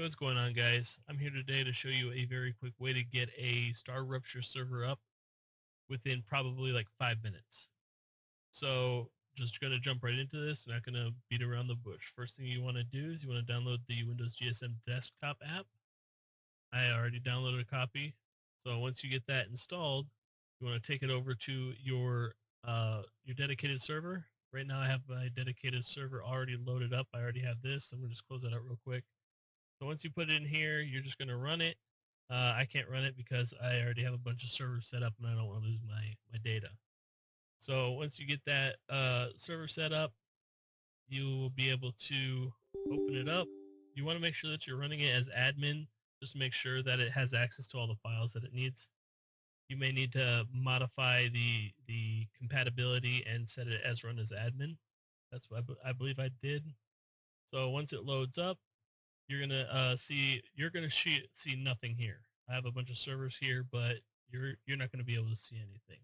What's going on, guys? I'm here today to show you a very quick way to get a StarRupture server up within probably like 5 minutes. So just going to jump right into this, not going to beat around the bush. First thing you want to do is you want to download the WindowsGSM desktop app. I already downloaded a copy. So once you get that installed, you want to take it over to your dedicated server. Right now I have my dedicated server already loaded up. I already have this. I'm going to just close that out real quick. So once you put it in here, you're just going to run it. I can't run it because I already have a bunch of servers set up and I don't want to lose my data. So once you get that server set up, you will be able to open it up. You want to make sure that you're running it as admin, just to make sure that it has access to all the files that it needs. You may need to modify the compatibility and set it as run as admin. That's what I believe I did. So once it loads up, you're gonna see nothing here. I have a bunch of servers here, but you're not gonna be able to see anything.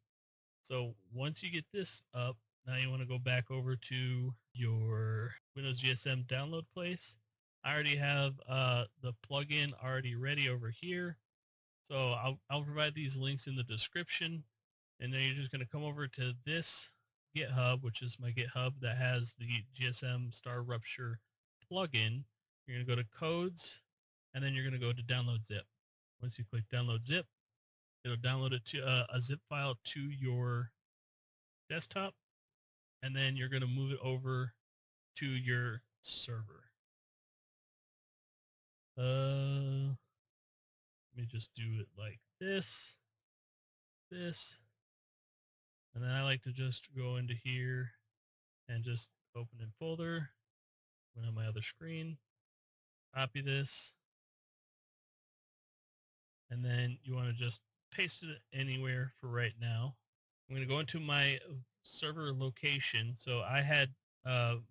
So once you get this up, now you want to go back over to your Windows GSM download place. I already have the plugin already ready over here. So I'll provide these links in the description, and then you're just gonna come over to this GitHub, which is my GitHub that has the GSM StarRupture plugin. You're going to go to codes, and then you're going to go to download zip. Once you click download zip, it'll download it to a zip file to your desktop, and then you're going to move it over to your server. Let me just do it like this, and then I like to just go into here and just open in folder, on my other screen, copy this, and then you want to just paste it anywhere for right now. I'm going to go into my server location. So I had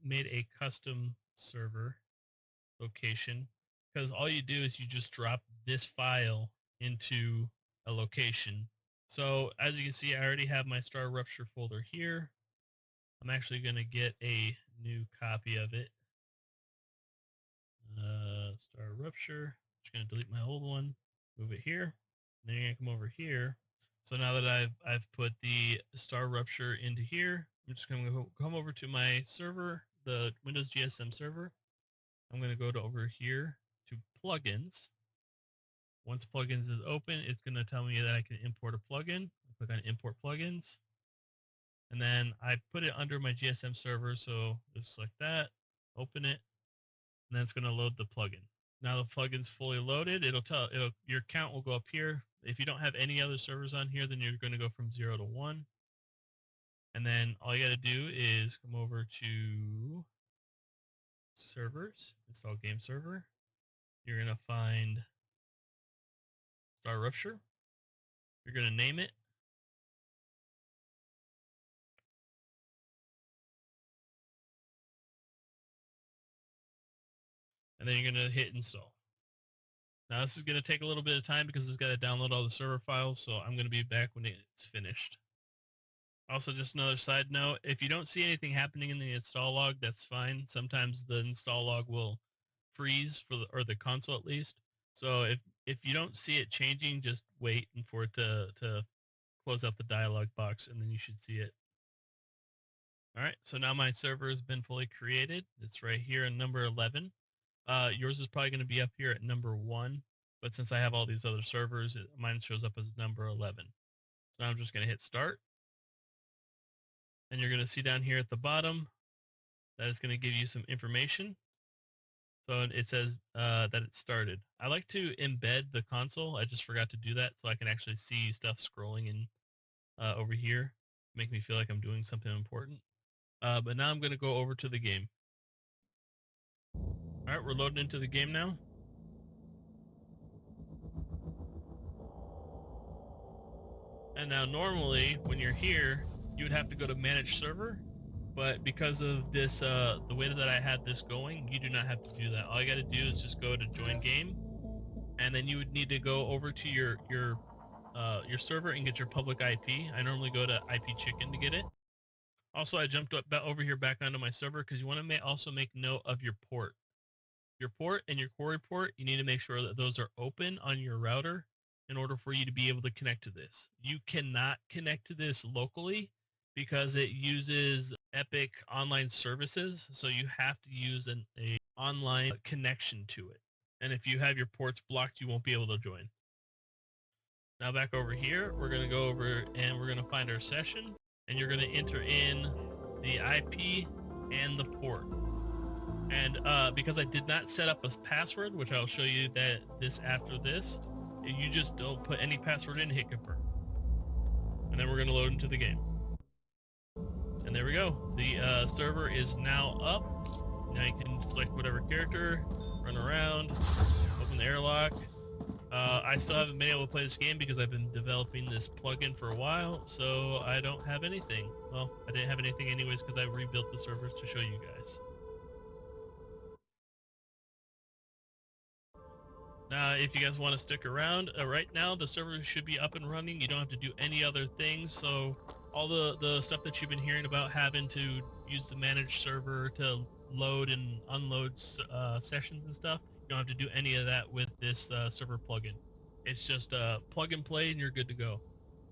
made a custom server location, because all you do is you just drop this file into a location. So as you can see, I already have my StarRupture folder here. I'm actually going to get a new copy of it. StarRupture. Just going to delete my old one, move it here. And then you're going to come over here. So now that I've put the StarRupture into here, I'm just going to come over to my server, the Windows GSM server. I'm going to go to over here to plugins. Once plugins is open, it's going to tell me that I can import a plugin. Click on import plugins. And then I put it under my GSM server, so just select that, open it, and then it's going to load the plugin. Now the plugin's fully loaded. Your count will go up here. If you don't have any other servers on here, then you're going to go from 0 to 1. And then all you got to do is come over to servers, install game server. You're going to find StarRupture. You're going to name it. And then you're going to hit install. Now this is going to take a little bit of time because it's got to download all the server files, so I'm going to be back when it's finished. Also, just another side note, if you don't see anything happening in the install log, that's fine. Sometimes the install log will freeze or the console at least. So if you don't see it changing, just wait and for it to close out the dialog box, and then you should see it. All right, so now my server has been fully created. It's right here in number 11. Yours is probably going to be up here at number 1, but since I have all these other servers, mine shows up as number 11. So now I'm just going to hit start. And you're going to see down here at the bottom that it's going to give you some information. So it says that it started. I like to embed the console. I just forgot to do that, so I can actually see stuff scrolling in over here, make me feel like I'm doing something important. But now I'm going to go over to the game. All right, we're loading into the game now. And now normally when you're here, you would have to go to manage server, but because of this, the way that I had this going, you do not have to do that. All you got to do is just go to join game, and then you would need to go over to your server and get your public IP. I normally go to IP Chicken to get it. Also, I jumped up over here back onto my server because you want to also make note of your port. Your port and your query port, you need to make sure that those are open on your router in order for you to be able to connect to this. You cannot connect to this locally because it uses Epic online services, so you have to use a online connection to it. And if you have your ports blocked, you won't be able to join. Now back over here, we're going to go over and we're going to find our session, and you're going to enter in the IP and the port. And because I did not set up a password, which I'll show you that this after this, you just don't put any password in, hit confirm. And then we're going to load into the game. And there we go. The server is now up. Now you can select whatever character, run around, open the airlock. I still haven't been able to play this game because I've been developing this plugin for a while, so I don't have anything. Well, I didn't have anything anyways because I rebuilt the servers to show you guys. Now, if you guys want to stick around, right now the server should be up and running. You don't have to do any other things, so all the stuff that you've been hearing about having to use the managed server to load and unload sessions and stuff, you don't have to do any of that with this server plugin. It's just plug and play and you're good to go.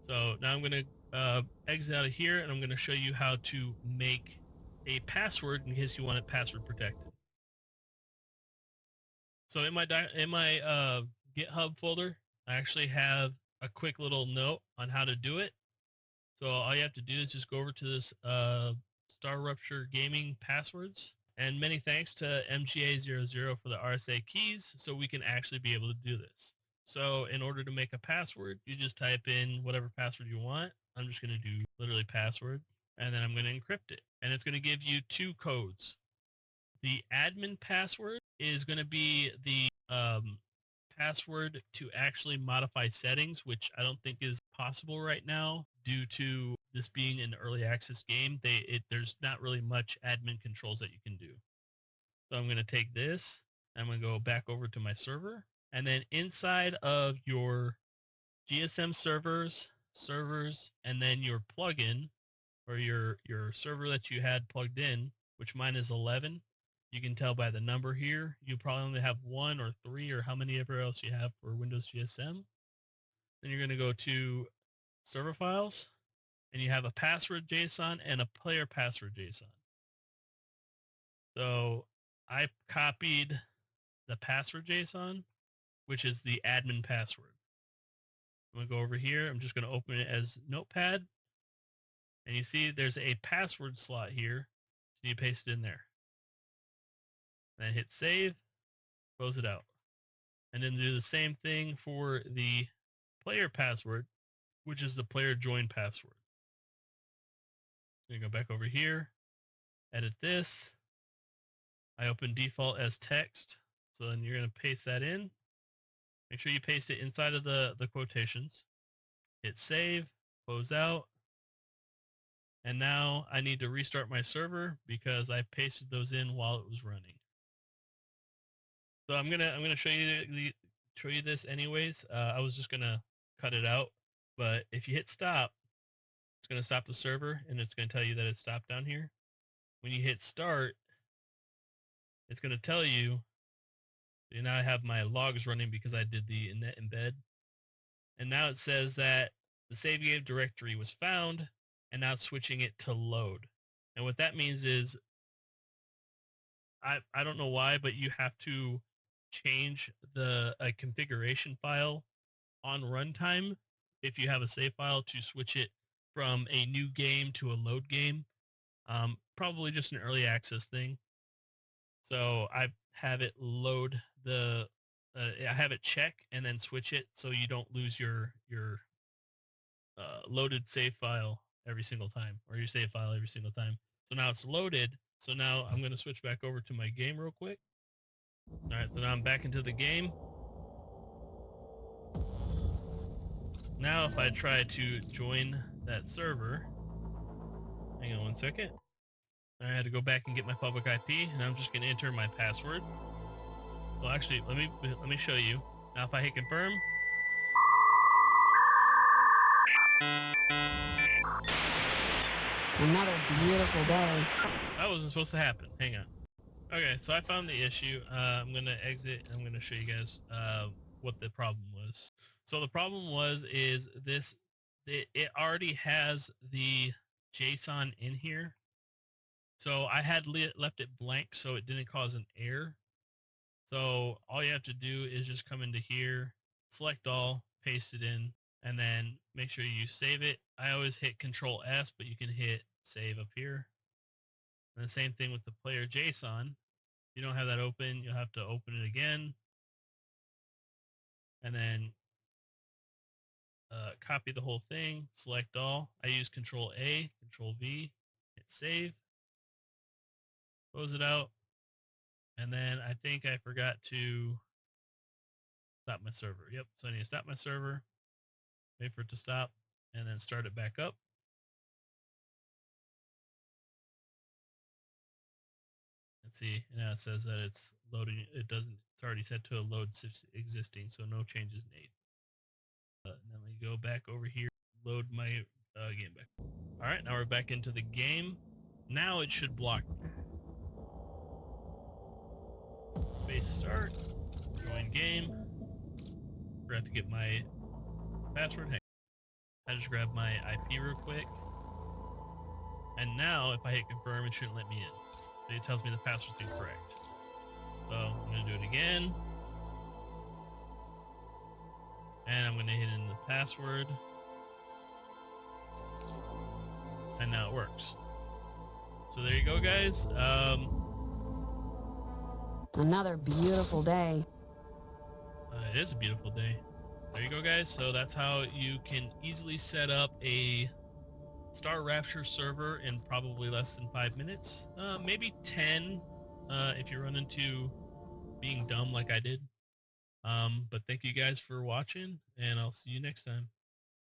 So now I'm going to exit out of here, and I'm going to show you how to make a password in case you want it password protected. So in my GitHub folder, I actually have a quick little note on how to do it. So all you have to do is just go over to this StarRupture Gaming passwords. And many thanks to MGA00 for the RSA keys, so we can actually be able to do this. So in order to make a password, you just type in whatever password you want. I'm just going to do literally password, and then I'm going to encrypt it. And it's going to give you two codes. The admin password is going to be the password to actually modify settings, which I don't think is possible right now due to this being an early access game. There's not really much admin controls that you can do. So I'm going to take this, I'm going to go back over to my server, and then inside of your GSM servers, and then your plugin, or your server that you had plugged in, which mine is 11. You can tell by the number here. You probably only have 1 or 3 or how many ever else you have for WindowsGSM. Then you're going to go to server files, and you have a password JSON and a player password JSON. So I copied the password JSON, which is the admin password. I'm going to go over here. I'm just going to open it as Notepad. And you see there's a password slot here. So you paste it in there. Then hit save, close it out. And then do the same thing for the player password, which is the player join password. So you go back over here, edit this. I open default as text. So then you're going to paste that in. Make sure you paste it inside of the quotations. Hit save, close out. And now I need to restart my server because I pasted those in while it was running. So I'm gonna show you this anyways. I was just gonna cut it out, but if you hit stop, it's gonna stop the server and it's gonna tell you that it stopped down here. When you hit start, it's gonna tell you. And now I have my logs running because I did the net embed. And now it says that the save game directory was found, and now it's switching it to load. And what that means is, I don't know why, but you have to change the configuration file on runtime if you have a save file to switch it from a new game to a load game. Probably just an early access thing. So I have it load the, I have it check and then switch it so you don't lose your loaded save file every single time, or your save file every single time. So now it's loaded. So now I'm going to switch back over to my game real quick. All right, so now I'm back into the game. Now if I try to join that server, hang on one second. I had to go back and get my public IP, and I'm just going to enter my password. Well, actually, let me show you. Now if I hit confirm, another beautiful day. that wasn't supposed to happen. Hang on. Okay, so I found the issue. I'm gonna exit. I'm gonna show you guys what the problem was. So the problem is this. It already has the JSON in here. So I had left it blank so it didn't cause an error. So all you have to do is just come into here, select all, paste it in, and then make sure you save it. I always hit Control S, but you can hit save up here. And the same thing with the player JSON. If you don't have that open, you'll have to open it again, and then copy the whole thing, select all. I use Control A, Control V, hit save, close it out, and then I think I forgot to stop my server. Yep, so I need to stop my server, wait for it to stop, and then start it back up. Let's see, now it says that it's loading. It doesn't. It's already set to a load existing, so no changes made. And then let me go back over here, load my game back. All right, now we're back into the game. Now it should block me. Space start, join game. Forgot to get my password. Hang on. I just grabbed my IP real quick. And now if I hit confirm, it shouldn't let me in. It tells me the password's incorrect. So I'm going to do it again. And I'm going to hit in the password. And now it works. So there you go, guys. Another beautiful day. It is a beautiful day. There you go, guys. So that's how you can easily set up a StarRupture server in probably less than 5 minutes. Maybe 10 if you run into being dumb like I did. But thank you guys for watching, and I'll see you next time.